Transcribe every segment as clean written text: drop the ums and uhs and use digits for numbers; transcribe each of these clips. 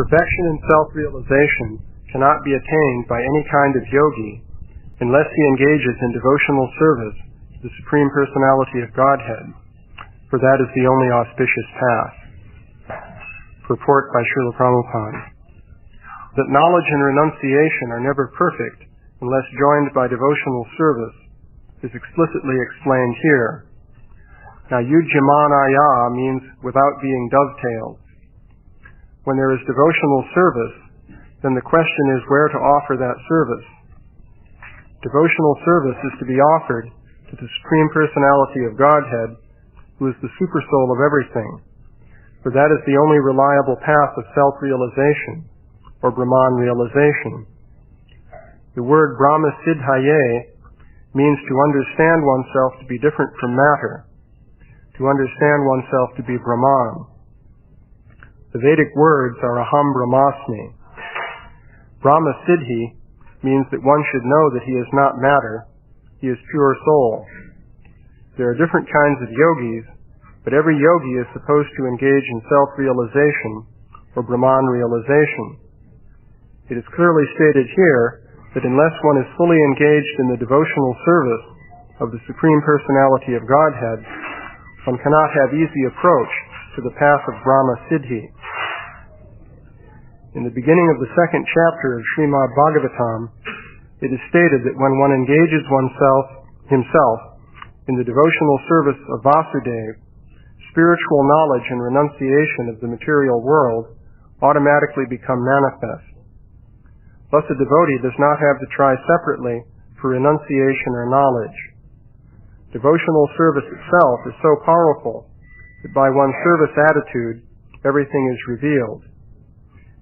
Perfection in self-realization cannot be attained by any kind of yogi unless he engages in devotional service to the Supreme Personality of Godhead, for that is the only auspicious path. Purport by Śrīla Prabhupāda. That knowledge and renunciation are never perfect unless joined by devotional service is explicitly explained here. Now, yujyamanaya means without being dovetailed. When there is devotional service, then the question is where to offer that service. Devotional service is to be offered to the Supreme Personality of Godhead, who is the supersoul of everything, for that is the only reliable path of self-realization, or Brahman realization. The word Brahma-siddhaye means to understand oneself to be different from matter, to understand oneself to be Brahman. The Vedic words are Aham Brahmasmi. Brahma-siddhi means that one should know that he is not matter, he is pure soul. There are different kinds of yogis, but every yogi is supposed to engage in self-realization or Brahman realization. It is clearly stated here that unless one is fully engaged in the devotional service of the Supreme Personality of Godhead, one cannot have easy approach to the path of Brahma-siddhi. In the beginning of the second chapter of Srimad Bhagavatam, it is stated that when one engages himself in the devotional service of Vasudeva, spiritual knowledge and renunciation of the material world automatically become manifest. Thus a devotee does not have to try separately for renunciation or knowledge. Devotional service itself is so powerful that by one's service attitude, everything is revealed.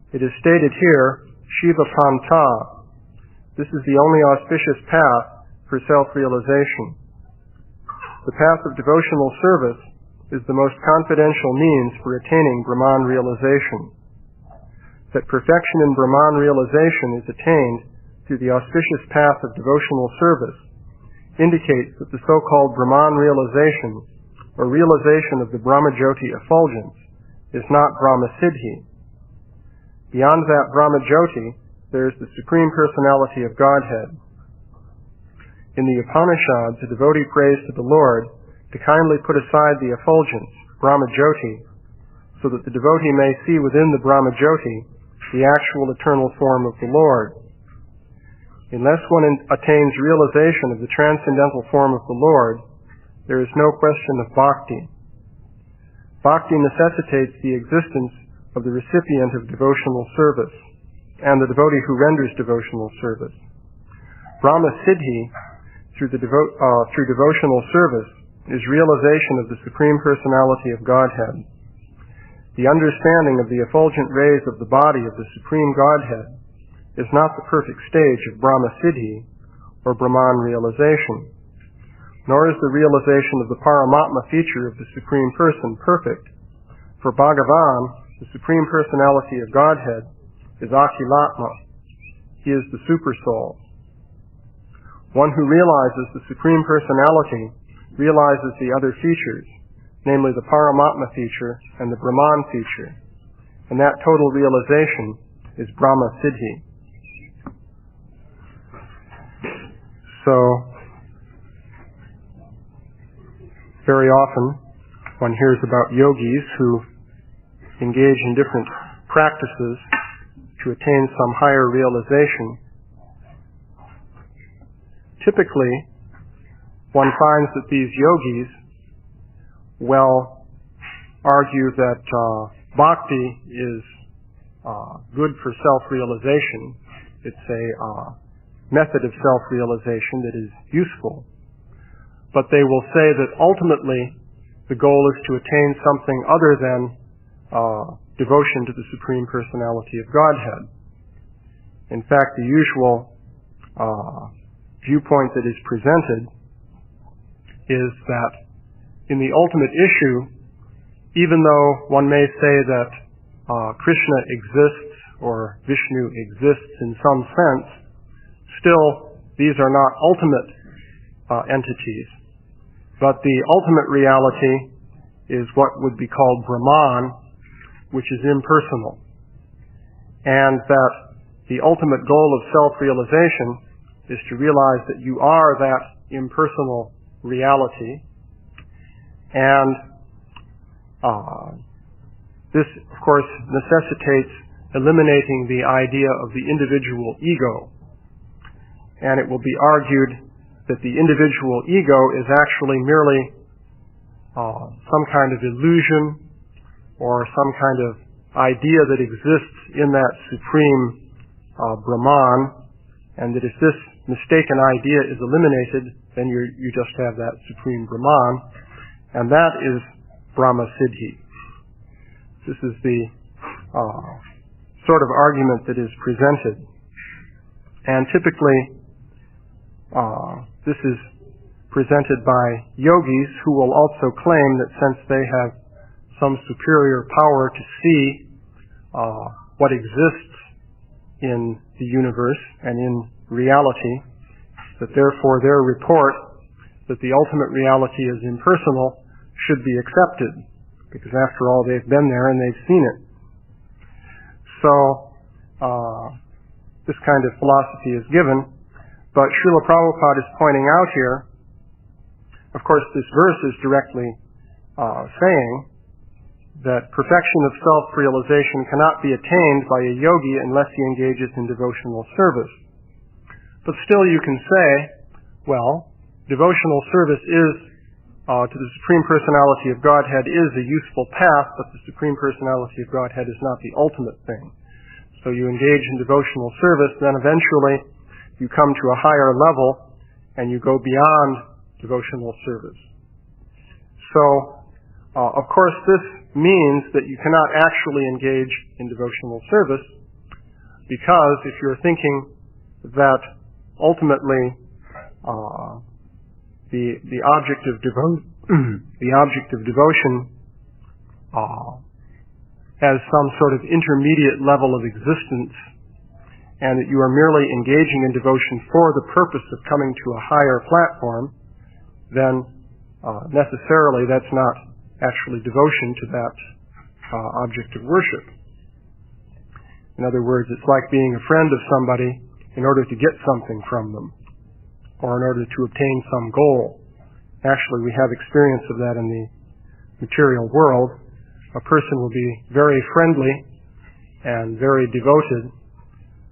It is stated here, Shiva Panta. This is the only auspicious path for self-realization. The path of devotional service is the most confidential means for attaining Brahman realization. That perfection in Brahman realization is attained through the auspicious path of devotional service indicates that the so-called Brahman realization, or realization of the Brahma-Jyoti effulgence, is not Brahma-siddhi. Beyond that Brahma-Jyoti, there is the Supreme Personality of Godhead. In the Upanishads, a devotee prays to the Lord to kindly put aside the effulgence, Brahma-Jyoti, so that the devotee may see within the Brahma-Jyoti the actual eternal form of the Lord. Unless one attains realization of the transcendental form of the Lord, there is no question of bhakti. Bhakti necessitates the existence of the recipient of devotional service and the devotee who renders devotional service. Brahma-siddhi, through devotional service, is realization of the Supreme Personality of Godhead. The understanding of the effulgent rays of the body of the Supreme Godhead is not the perfect stage of Brahma-siddhi or Brahman realization, nor is the realization of the Paramatma feature of the Supreme Person perfect, for Bhagavan, the Supreme Personality of Godhead, is Akhilatma. He is the Supersoul. One who realizes the Supreme Personality realizes the other features, namely the Paramatma feature and the Brahman feature, and that total realization is Brahma-siddhi. So, very often one hears about yogis who engage in different practices to attain some higher realization. Typically, one finds that these yogis argue that bhakti is good for self-realization. It's a method of self-realization that is useful. But they will say that ultimately the goal is to attain something other than devotion to the Supreme Personality of Godhead. In fact, the usual viewpoint that is presented is that in the ultimate issue, even though one may say that Krishna exists or Vishnu exists in some sense, still these are not ultimate entities. But the ultimate reality is what would be called Brahman, which is impersonal. and that the ultimate goal of self-realization is to realize that you are that impersonal reality. And this, of course, necessitates eliminating the idea of the individual ego. And it will be argued that the individual ego is actually merely some kind of illusion or some kind of idea that exists in that supreme Brahman, and that if this mistaken idea is eliminated, then you just have that supreme Brahman, and that is Brahma Siddhi. This is the sort of argument that is presented. And typically, this is presented by yogis who will also claim that since they have some superior power to see what exists in the universe and in reality, that therefore their report that the ultimate reality is impersonal should be accepted, because after all they've been there and they've seen it. So this kind of philosophy is given, but Śrīla Prabhupāda is pointing out here, of course this verse is directly saying that perfection of self-realization cannot be attained by a yogi unless he engages in devotional service. But still you can say, well, devotional service is, to the Supreme Personality of Godhead, is a useful path, but the Supreme Personality of Godhead is not the ultimate thing. So you engage in devotional service, then eventually you come to a higher level and you go beyond devotional service. So, of course, this means that you cannot actually engage in devotional service, because if you're thinking that ultimately the object of devotion has some sort of intermediate level of existence, and that you are merely engaging in devotion for the purpose of coming to a higher platform, then necessarily that's not actually devotion to that object of worship. In other words, it's like being a friend of somebody in order to get something from them, or in order to obtain some goal. Actually, we have experience of that in the material world. A person will be very friendly and very devoted,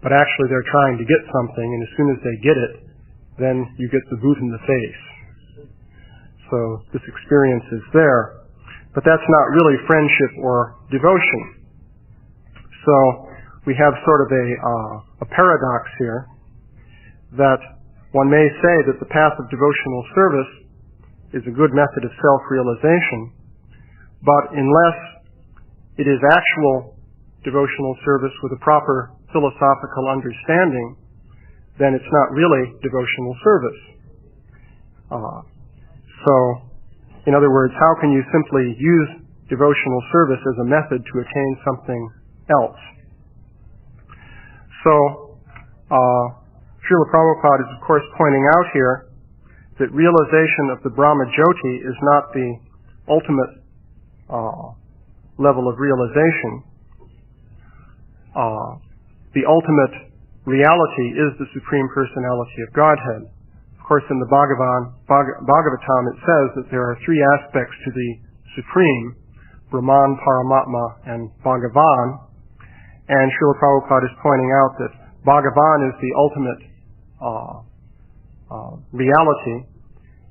but actually they're trying to get something, and as soon as they get it, then you get the boot in the face. So this experience is there. But that's not really friendship or devotion. So we have sort of a paradox here, that one may say that the path of devotional service is a good method of self-realization, but unless it is actual devotional service with a proper philosophical understanding, then it's not really devotional service. So, in other words, how can you simply use devotional service as a method to attain something else? So, Śrīla Prabhupāda is of course pointing out here that realization of the Brahma Jyoti is not the ultimate level of realization. The ultimate reality is the Supreme Personality of Godhead. Of course, in the Bhagavatam it says that there are three aspects to the Supreme: Brahman, Paramatma, and Bhagavan. And Śrīla Prabhupada is pointing out that Bhagavan is the ultimate reality,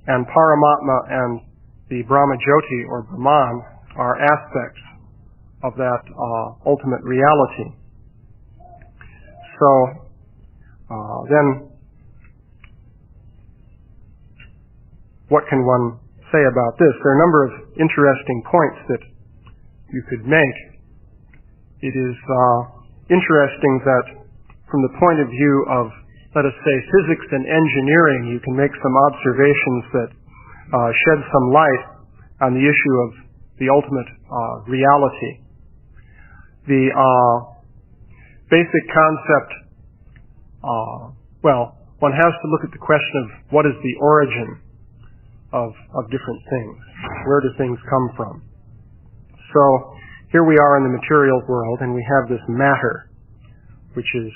and Paramatma and the Brahma Jyoti or Brahman are aspects of that ultimate reality. So then what can one say about this? There are a number of interesting points that you could make. It is interesting that from the point of view of, let us say, physics and engineering, you can make some observations that shed some light on the issue of the ultimate reality. The basic concept, one has to look at the question of what is the origin of different things. Where do things come from? So here we are in the material world, and we have this matter. which is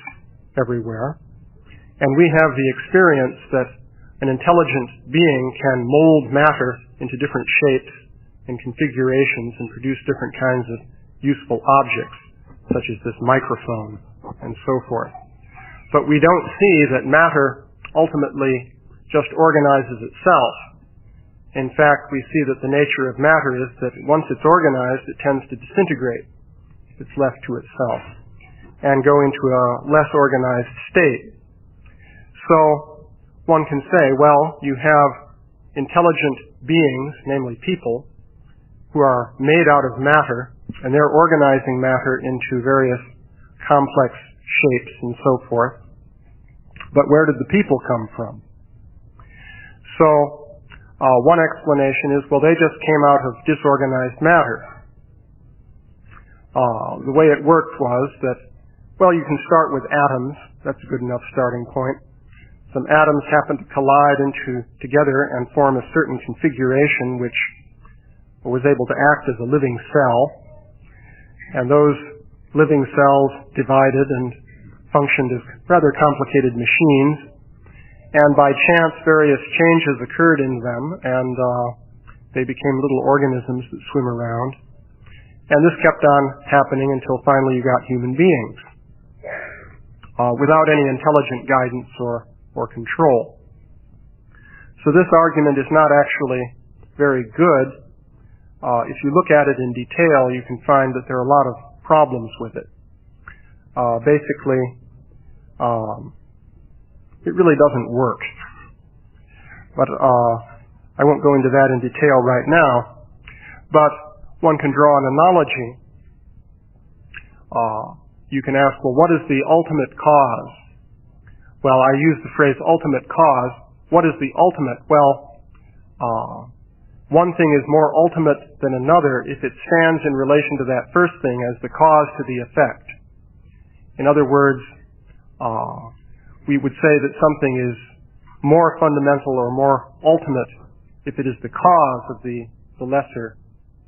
everywhere. And we have the experience that an intelligent being can mold matter into different shapes and configurations and produce different kinds of useful objects, such as this microphone and so forth. But we don't see that matter ultimately just organizes itself. In fact, we see that the nature of matter is that once it's organized, it tends to disintegrate if it's left to itself and go into a less organized state. So one can say, well, you have intelligent beings, namely people, who are made out of matter, and they're organizing matter into various complex shapes and so forth. But where did the people come from? So one explanation is, well, they just came out of disorganized matter. The way it worked was that, well, you can start with atoms. That's a good enough starting point. Some atoms happen to collide together and form a certain configuration which was able to act as a living cell. And those living cells divided and functioned as rather complicated machines. And by chance, various changes occurred in them, and they became little organisms that swim around. And this kept on happening until finally you got human beings, without any intelligent guidance or control. So this argument is not actually very good. If you look at it in detail, you can find that there are a lot of problems with it. Basically, it really doesn't work. But I won't go into that in detail right now. But one can draw an analogy. You can ask, well, what is the ultimate cause? Well, I use the phrase ultimate cause. What is the ultimate? Well, one thing is more ultimate than another if it stands in relation to that first thing as the cause to the effect. In other words, we would say that something is more fundamental or more ultimate if it is the cause of the lesser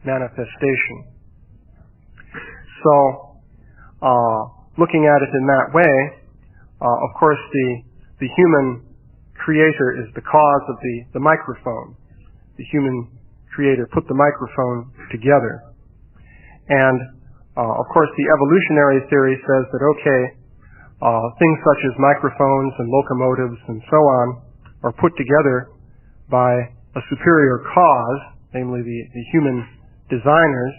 manifestation. So, looking at it in that way, of course, the human creator is the cause of the microphone. The human creator put the microphone together. And, of course, the evolutionary theory says that, okay, things such as microphones and locomotives and so on are put together by a superior cause, namely the human designers,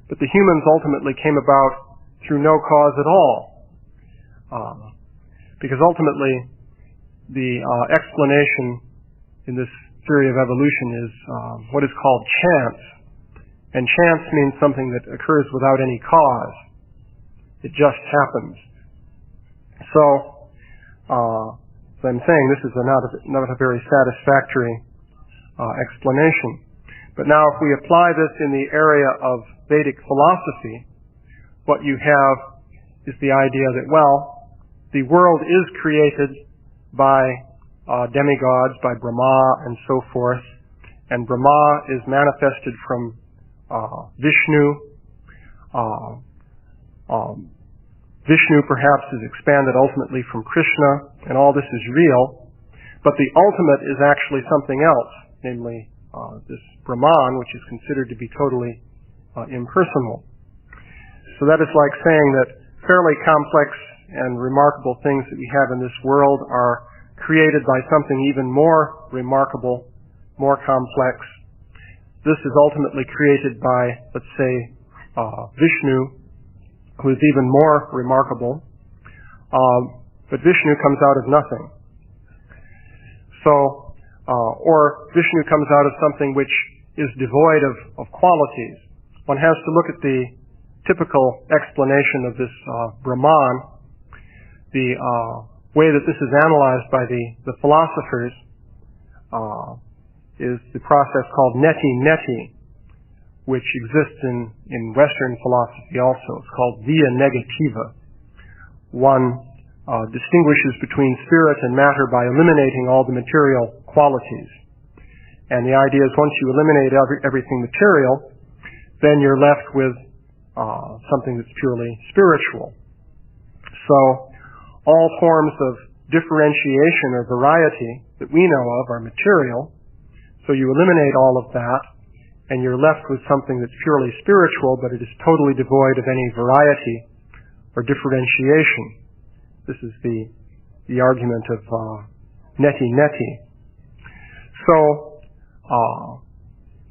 but the humans ultimately came about through no cause at all. Because ultimately, the explanation in this theory of evolution is what is called chance. And chance means something that occurs without any cause. It just happens. So, as I'm saying, this is not a very satisfactory explanation. But now if we apply this in the area of Vedic philosophy, what you have is the idea that, well, the world is created by demigods, by Brahma and so forth, and Brahma is manifested from Vishnu. Vishnu perhaps is expanded ultimately from Krishna, and all this is real, but the ultimate is actually something else, namely this Brahman, which is considered to be totally impersonal. So that is like saying that fairly complex and remarkable things that we have in this world are created by something even more remarkable, more complex. This is ultimately created by, let's say, Vishnu, who is even more remarkable. But Vishnu comes out of nothing. So, or Vishnu comes out of something which is devoid of qualities. One has to look at the typical explanation of this Brahman. The way that this is analyzed by the philosophers is the process called neti-neti, which exists in Western philosophy also. It's called via negativa. One distinguishes between spirit and matter by eliminating all the material qualities. And the idea is once you eliminate everything material, then you're left with something that's purely spiritual. So all forms of differentiation or variety that we know of are material. So you eliminate all of that, and you're left with something that's purely spiritual, but it is totally devoid of any variety or differentiation. This is the argument of neti. So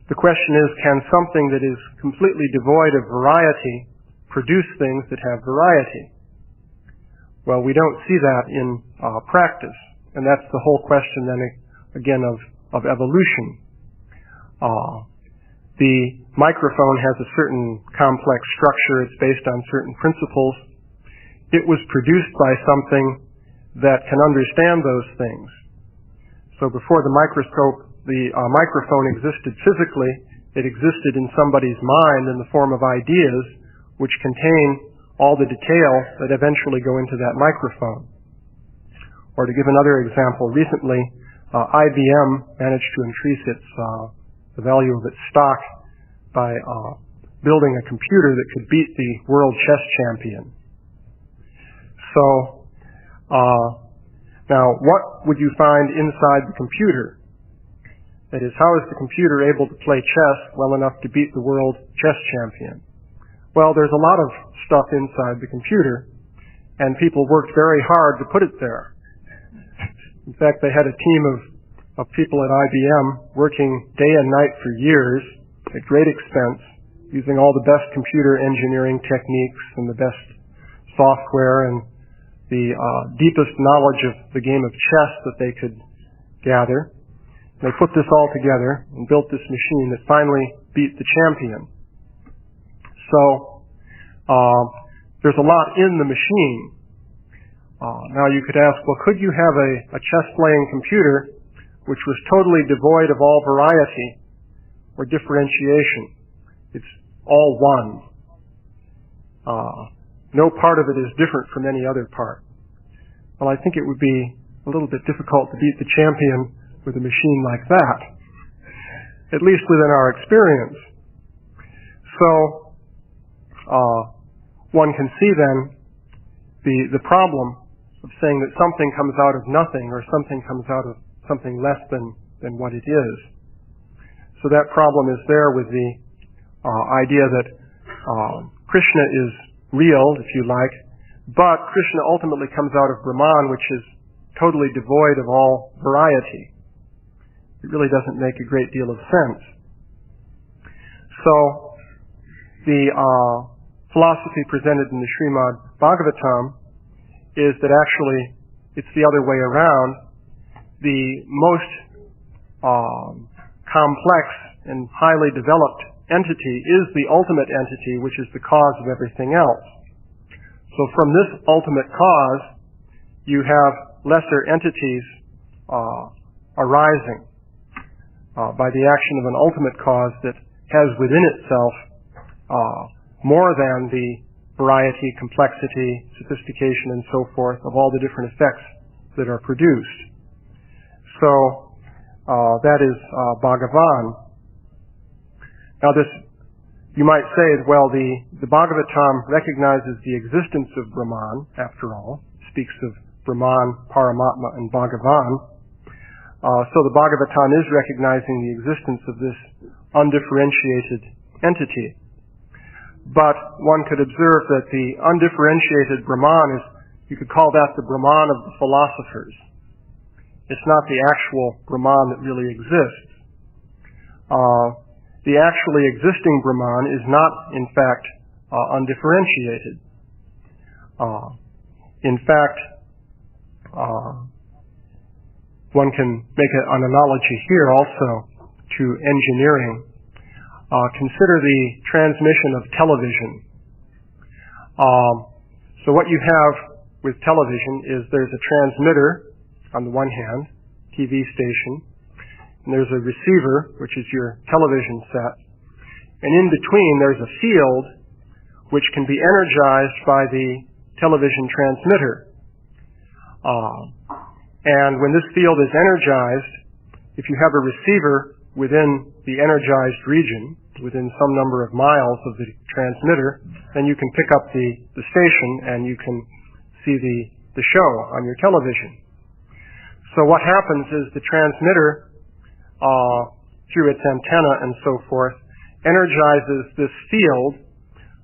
the question is, can something that is completely devoid of variety produce things that have variety? Well, we don't see that in practice, and that's the whole question then again of evolution. The microphone has a certain complex structure. It's based on certain principles. It was produced by something that can understand those things. So before the microphone existed physically, it existed in somebody's mind in the form of ideas which contain all the detail that eventually go into that microphone. Or to give another example, recently IBM managed to increase the value of its stock by building a computer that could beat the world chess champion. So now what would you find inside the computer? That is, how is the computer able to play chess well enough to beat the world chess champion? Well, there's a lot of stuff inside the computer, and people worked very hard to put it there. In fact, they had a team of people at IBM working day and night for years at great expense, using all the best computer engineering techniques and the best software and the deepest knowledge of the game of chess that they could gather. They put this all together and built this machine that finally beat the champion. So there's a lot in the machine. Now you could ask, well, could you have a chess-playing computer which was totally devoid of all variety or differentiation? It's all one. No part of it is different from any other part. Well, I think it would be a little bit difficult to beat the champion with a machine like that, at least within our experience. So one can see then the problem of saying that something comes out of nothing or something comes out of something less than what it is. So that problem is there with the idea that Krishna is real, if you like, but Krishna ultimately comes out of Brahman, which is totally devoid of all variety. It really doesn't make a great deal of sense. So the philosophy presented in the Srimad Bhagavatam is that actually it's the other way around. The most complex and highly developed entity is the ultimate entity, which is the cause of everything else. So from this ultimate cause, you have lesser entities arising by the action of an ultimate cause that has within itself more than the variety, complexity, sophistication, and so forth of all the different effects that are produced. So that is Bhagavan. Now this, you might say, well, the Bhagavatam recognizes the existence of Brahman, after all. It speaks of Brahman, Paramatma, and Bhagavan. So the Bhagavatam is recognizing the existence of this undifferentiated entity. But one could observe that the undifferentiated Brahman is, you could call that the Brahman of the philosophers. It's not the actual Brahman that really exists. The actually existing Brahman is not, in fact, undifferentiated. In fact, one can make an analogy here also to engineering. Consider the transmission of television. So what you have with television is there's a transmitter on the one hand, TV station, and there's a receiver, which is your television set, and in between there's a field which can be energized by the television transmitter. And when this field is energized, if you have a receiver within the energized region, within some number of miles of the transmitter, then you can pick up the station and you can see the the show on your television. So what happens is the transmitter, through its antenna and so forth, energizes this field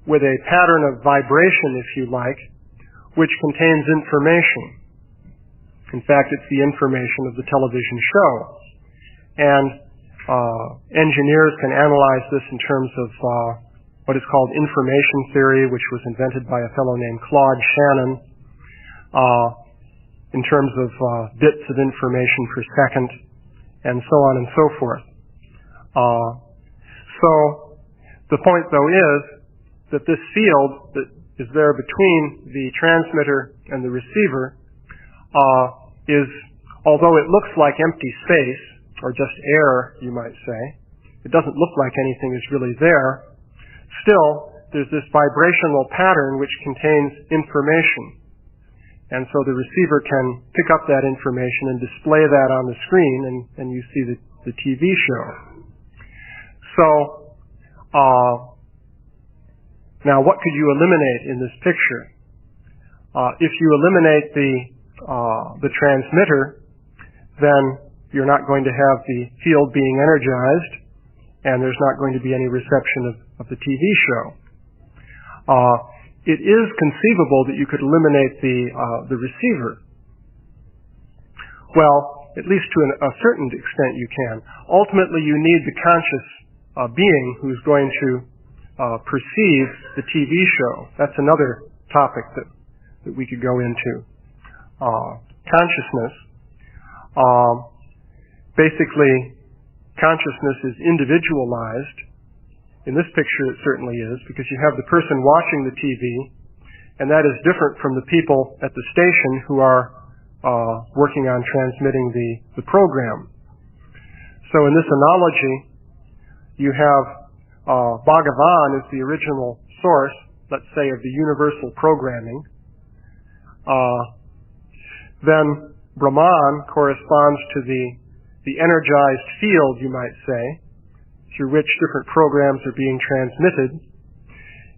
with a pattern of vibration, if you like, which contains information. In fact, it's the information of the television show. And engineers can analyze this in terms of what is called information theory, which was invented by a fellow named Claude Shannon, in terms of bits of information per second, and so on and so forth. So the point, though, is that this field that is there between the transmitter and the receiver is, although it looks like empty space, or just air, you might say, it doesn't look like anything is really there, still there's this vibrational pattern which contains information. And so the receiver can pick up that information and display that on the screen, and you see the TV show. So, now what could you eliminate in this picture? If you eliminate the transmitter, then you're not going to have the field being energized, and there's not going to be any reception of the TV show. It is conceivable that you could eliminate the receiver. Well, at least to a certain extent you can. Ultimately, you need the conscious being who's going to perceive the TV show. That's another topic that we could go into. Consciousness. Basically, consciousness is individualized. In this picture it certainly is, because you have the person watching the TV, and that is different from the people at the station who are working on transmitting the program. So in this analogy, you have Bhagavan is the original source, let's say, of the universal programming. Then Brahman corresponds to the energized field, you might say, through which different programs are being transmitted.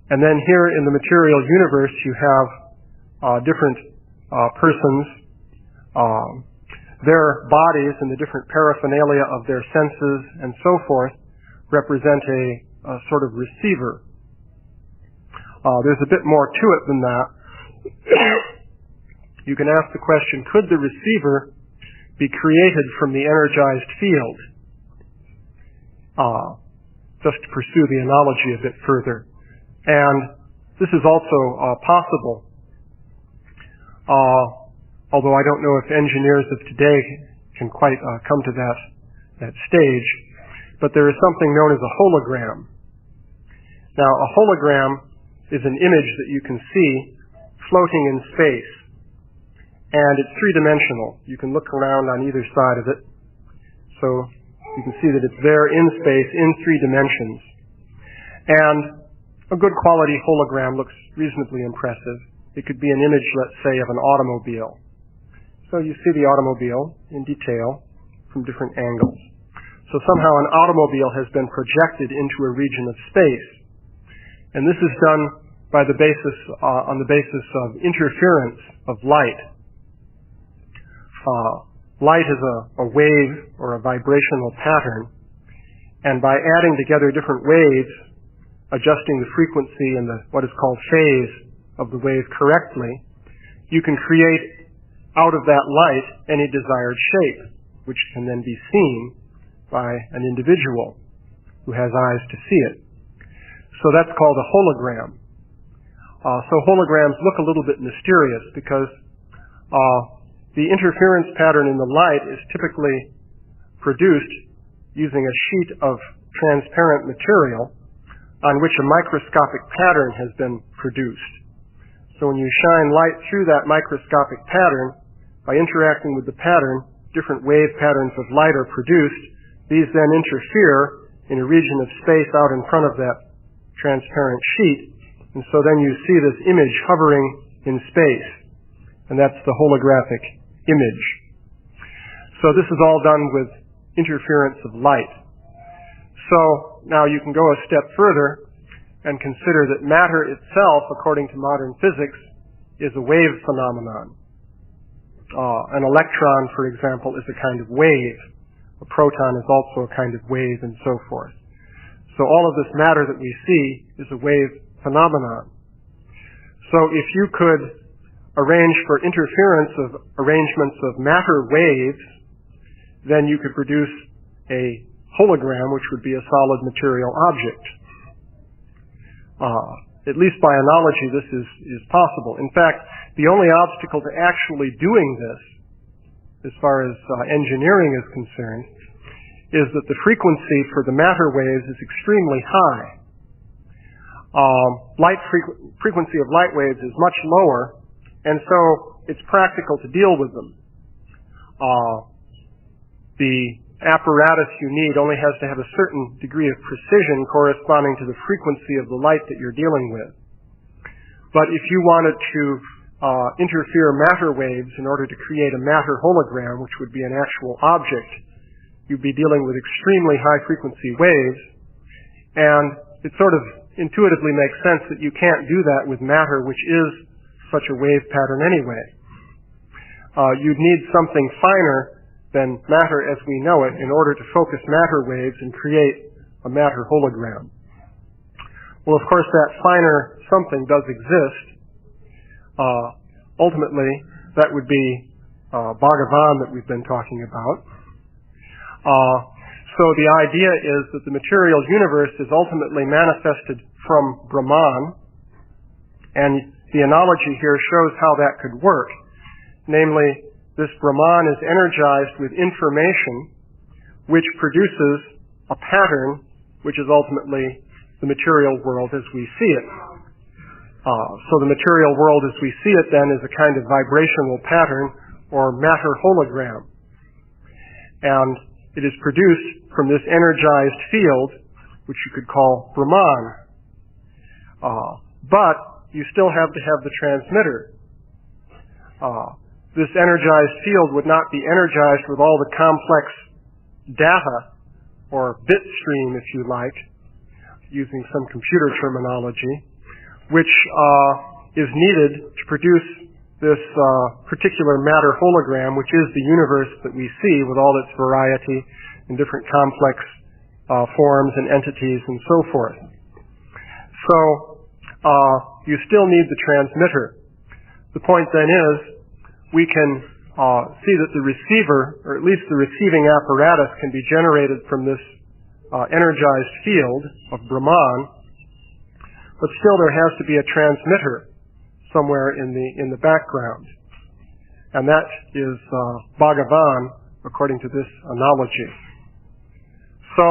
And then here in the material universe you have different persons, their bodies and the different paraphernalia of their senses and so forth represent a sort of receiver. There's a bit more to it than that. You can ask the question, could the receiver be created from the energized field? Just to pursue the analogy a bit further. And this is also possible, although I don't know if engineers of today can quite come to that stage, but there is something known as a hologram. Now, a hologram is an image that you can see floating in space, and it's three-dimensional. You can look around on either side of it, so you can see that it's there in space in 3 dimensions. And a good quality hologram looks reasonably impressive. It could be an image, let's say, of an automobile. So you see the automobile in detail from different angles. So somehow an automobile has been projected into a region of space. And this is done by on the basis of interference of light. Light is a wave or a vibrational pattern, and by adding together different waves, adjusting the frequency and what is called phase of the wave correctly, you can create out of that light any desired shape, which can then be seen by an individual who has eyes to see it. So that's called a hologram. So holograms look a little bit mysterious because the interference pattern in the light is typically produced using a sheet of transparent material on which a microscopic pattern has been produced. So when you shine light through that microscopic pattern, by interacting with the pattern, different wave patterns of light are produced. These then interfere in a region of space out in front of that transparent sheet, and so then you see this image hovering in space, and that's the holographic image. So this is all done with interference of light. So now you can go a step further and consider that matter itself, according to modern physics, is a wave phenomenon. an electron, for example, is a kind of wave. A proton is also a kind of wave, and so forth. So all of this matter that we see is a wave phenomenon. So if you could arrange for arrangements of matter waves, then you could produce a hologram, which would be a solid material object. At least by analogy, this is possible. In fact, the only obstacle to actually doing this, as far as engineering is concerned, is that the frequency for the matter waves is extremely high. Frequency of light waves is much lower, and so it's practical to deal with them. The apparatus you need only has to have a certain degree of precision corresponding to the frequency of the light that you're dealing with. But if you wanted to interfere matter waves in order to create a matter hologram, which would be an actual object, you'd be dealing with extremely high frequency waves, and it sort of intuitively makes sense that you can't do that with matter, which is such a wave pattern anyway. You'd need something finer than matter as we know it in order to focus matter waves and create a matter hologram. Well, of course, that finer something does exist. Ultimately, that would be Bhagavan that we've been talking about. So the idea is that the material universe is ultimately manifested from Brahman, and the analogy here shows how that could work. Namely, this Brahman is energized with information which produces a pattern which is ultimately the material world as we see it. So the material world as we see it then is a kind of vibrational pattern or matter hologram. And it is produced from this energized field, which you could call Brahman. But you still have to have the transmitter. This energized field would not be energized with all the complex data, or bit stream if you like, using some computer terminology, which is needed to produce this particular matter hologram, which is the universe that we see with all its variety and different complex forms and entities and so forth. So you still need the transmitter. The point then is we can see that the receiver, or at least the receiving apparatus, can be generated from this energized field of Brahman, but still there has to be a transmitter somewhere in the background. And that is Bhagavan, according to this analogy. So,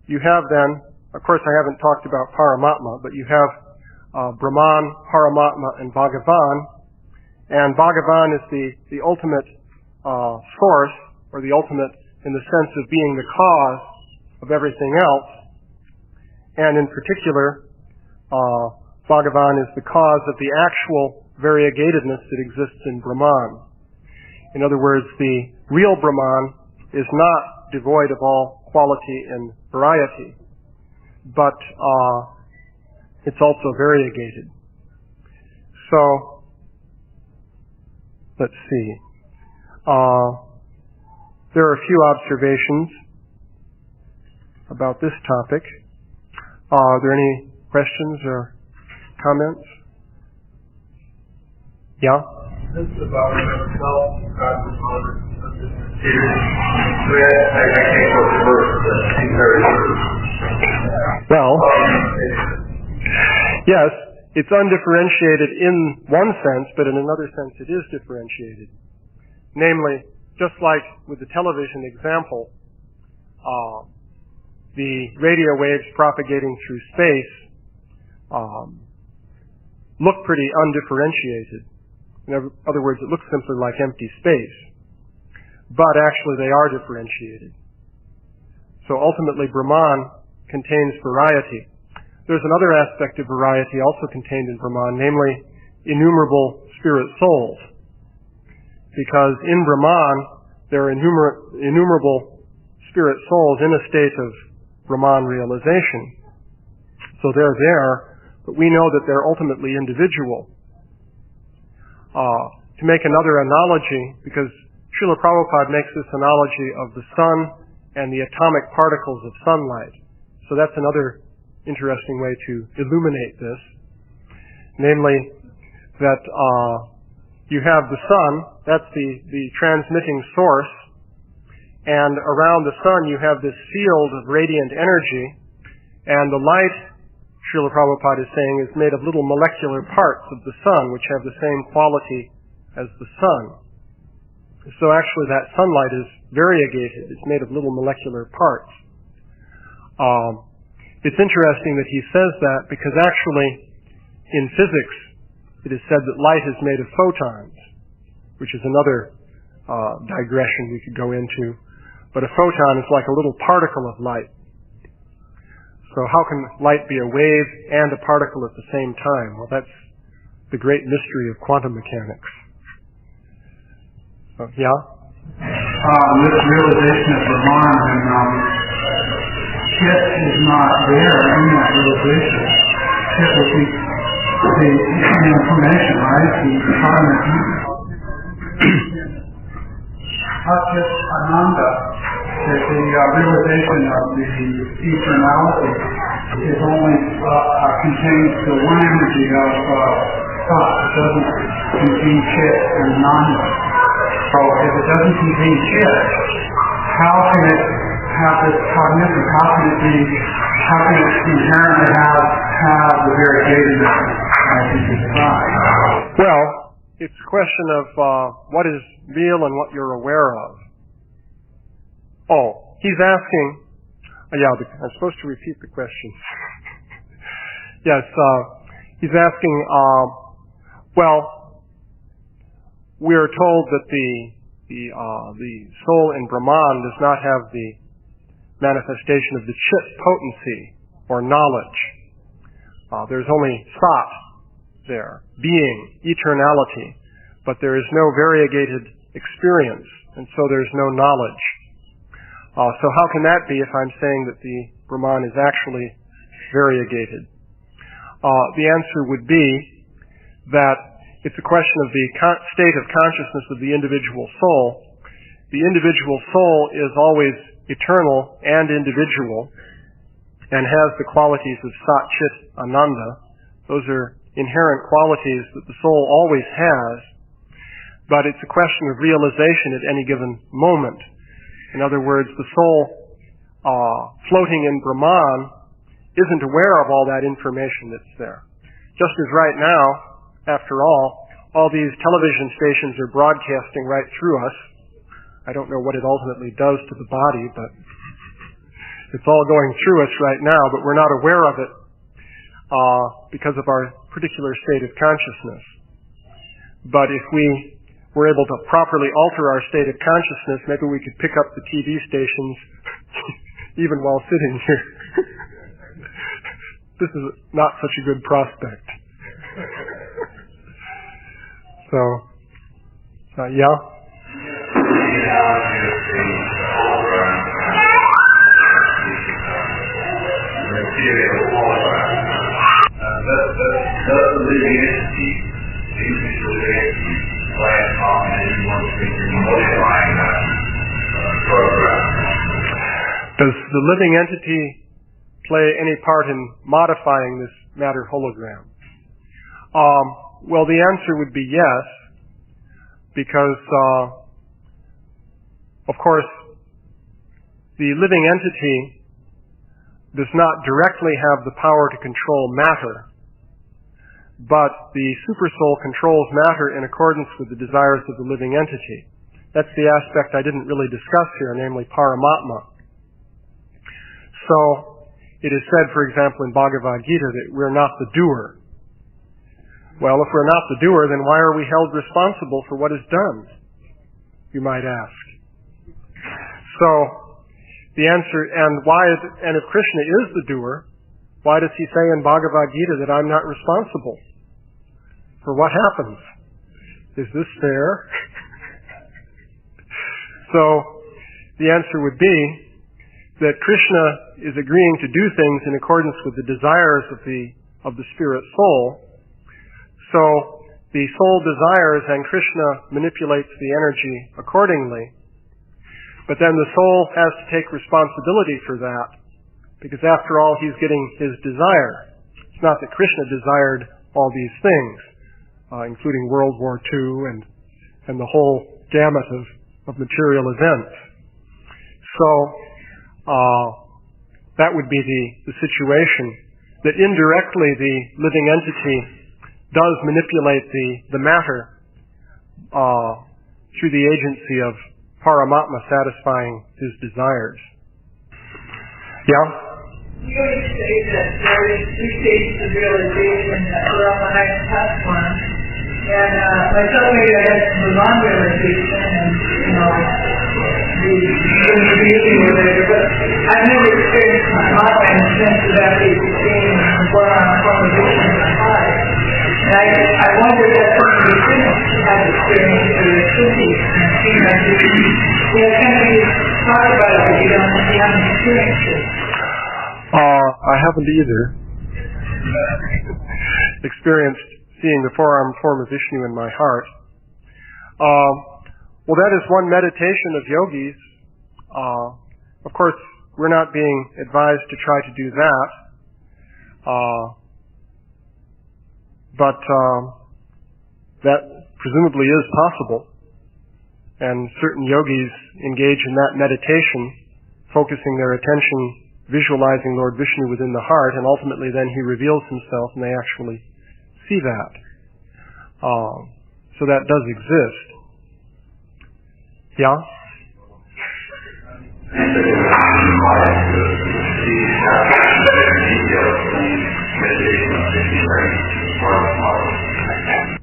you have then, of course I haven't talked about Paramatma, but you have Brahman, Paramatma, and Bhagavan. And Bhagavan is the ultimate source, or the ultimate in the sense of being the cause of everything else. And in particular, Bhagavan is the cause of the actual variegatedness that exists in Brahman. In other words, the real Brahman is not devoid of all quality and variety, but it's also variegated. So, let's see. There are a few observations about this topic. Are there any questions or comments? Yeah? This is about self, God, the Father, I can't go to verse, well, yes, it's undifferentiated in one sense, but in another sense it is differentiated. Namely, just like with the television example, the radio waves propagating through space look pretty undifferentiated. In other words, it looks simply like empty space. But actually they are differentiated. So ultimately Brahman contains variety. There's another aspect of variety also contained in Brahman, namely innumerable spirit souls. Because in Brahman there are innumerable spirit souls in a state of Brahman realization. So they're there, but we know that they're ultimately individual. to make another analogy, because Śrīla Prabhupada makes this analogy of the sun and the atomic particles of sunlight. So that's another interesting way to illuminate this. Namely, that you have the sun, that's the transmitting source, and around the sun you have this field of radiant energy, and the light, Śrīla Prabhupada is saying, is made of little molecular parts of the sun, which have the same quality as the sun. So actually that sunlight is variegated. It's made of little molecular parts. It's interesting that he says that because actually in physics it is said that light is made of photons, which is another digression we could go into. But a photon is like a little particle of light. So how can light be a wave and a particle at the same time? Well, that's the great mystery of quantum mechanics. Yeah? This realization of Brahman and Chit is not there in that realization. Chit would be the information, right? The Chit Ananda, that the realization of the eternality is only contains the one energy of thought. It doesn't contain Chit and Ananda. So if it doesn't contain Chit, how can it have this cognition? How can it inherently have the variegatedness as you described? Well, it's a question of what is real and what you're aware of. Oh, he's asking, I'm supposed to repeat the question. Yes, he's asking, we are told that the soul in Brahman does not have the manifestation of the chit potency or knowledge. There's only thought there, being, eternality, but there is no variegated experience, and so there's no knowledge. So how can that be if I'm saying that the Brahman is actually variegated? The answer would be that it's a question of the state of consciousness of the individual soul. The individual soul is always eternal and individual and has the qualities of Sat, Chit, Ananda. Those are inherent qualities that the soul always has, but it's a question of realization at any given moment. In other words, the soul floating in Brahman isn't aware of all that information that's there. Just as right now, after all these television stations are broadcasting right through us. I don't know what it ultimately does to the body, but it's all going through us right now, but we're not aware of it because of our particular state of consciousness. But if we were able to properly alter our state of consciousness, maybe we could pick up the TV stations even while sitting here. This is not such a good prospect. So, yeah? Does the living entity play any part in modifying this matter hologram? Well, the answer would be yes, because, of course, the living entity does not directly have the power to control matter, but the supersoul controls matter in accordance with the desires of the living entity. That's the aspect I didn't really discuss here, namely Paramatma. So, it is said, for example, in Bhagavad Gita that we're not the doer. Well, if we're not the doer, then why are we held responsible for what is done? You might ask. So, the answer, and if Krishna is the doer, why does he say in Bhagavad Gita that I'm not responsible for what happens? Is this fair? So, the answer would be that Krishna is agreeing to do things in accordance with the desires of the spirit soul. So, the soul desires and Krishna manipulates the energy accordingly. But then the soul has to take responsibility for that, because after all, he's getting his desire. It's not that Krishna desired all these things, including World War II and the whole gamut of material events. So that would be the situation, that indirectly the living entity does manipulate the matter through the agency of Paramatma satisfying his desires. Yeah? You always say that there is three stages of realization that we're on the highest path one. And myself, maybe I had some non-realization and, the beauty or whatever, but I've never experienced Paramatma in the sense of actually seeing what I'm from the vision of the heart. And I wonder if that's something we shouldn't have experienced or it should be. And it seems like kind of talk about it, but you haven't experienced it. I haven't either experienced seeing the four-armed form of Vishnu in my heart. Well, that is one meditation of yogis. Of course, we're not being advised to try to do that. But that presumably is possible. And certain yogis engage in that meditation, focusing their attention, visualizing Lord Vishnu within the heart, and ultimately then he reveals himself and they actually see that. So that does exist. Yeah?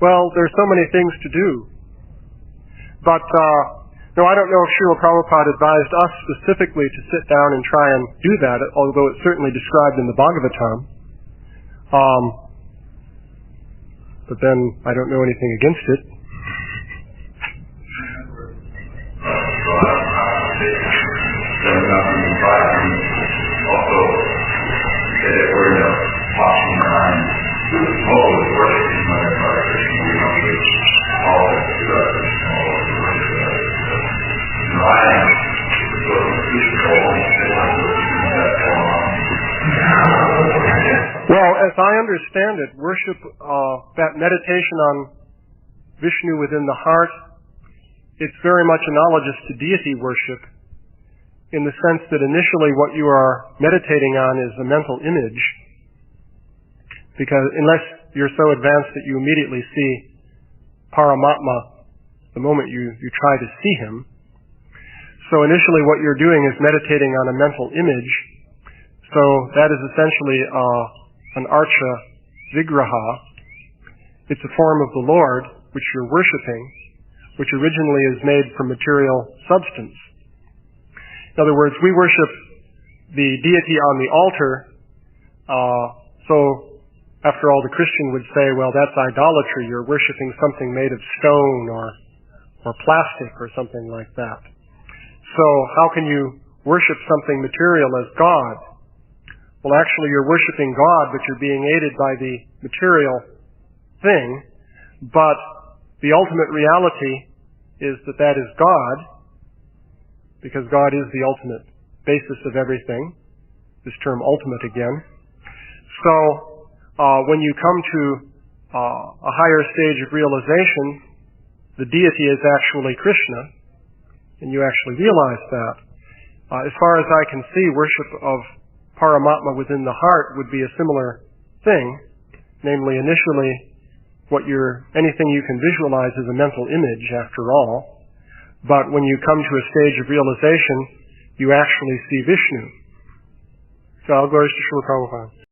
Well, there's so many things to do. But, no, I don't know if Śrīla Prabhupāda advised us specifically to sit down and try and do that, although it's certainly described in the Bhagavatam. But then I don't know anything against it. Well, as I understand it, worship, that meditation on Vishnu within the heart, it's very much analogous to deity worship in the sense that initially what you are meditating on is a mental image, because unless you're so advanced that you immediately see Paramatma the moment you try to see him. So initially what you're doing is meditating on a mental image. So that is essentially an archa vigraha. It's a form of the Lord which you're worshiping, which originally is made from material substance. In other words, we worship the deity on the altar, so after all the Christian would say, well, that's idolatry, you're worshiping something made of stone or plastic or something like that. So how can you worship something material as God? Well, actually you're worshiping God, but you're being aided by the material thing, but the ultimate reality is that is God, because God is the ultimate basis of everything. This term ultimate again. So when you come to a higher stage of realization, the deity is actually Krishna, and you actually realize that. As far as I can see, worship of Paramatma within the heart would be a similar thing, namely initially anything you can visualize is a mental image after all, but when you come to a stage of realization, you actually see Vishnu. So all glories to Śrīla Prabhupāda.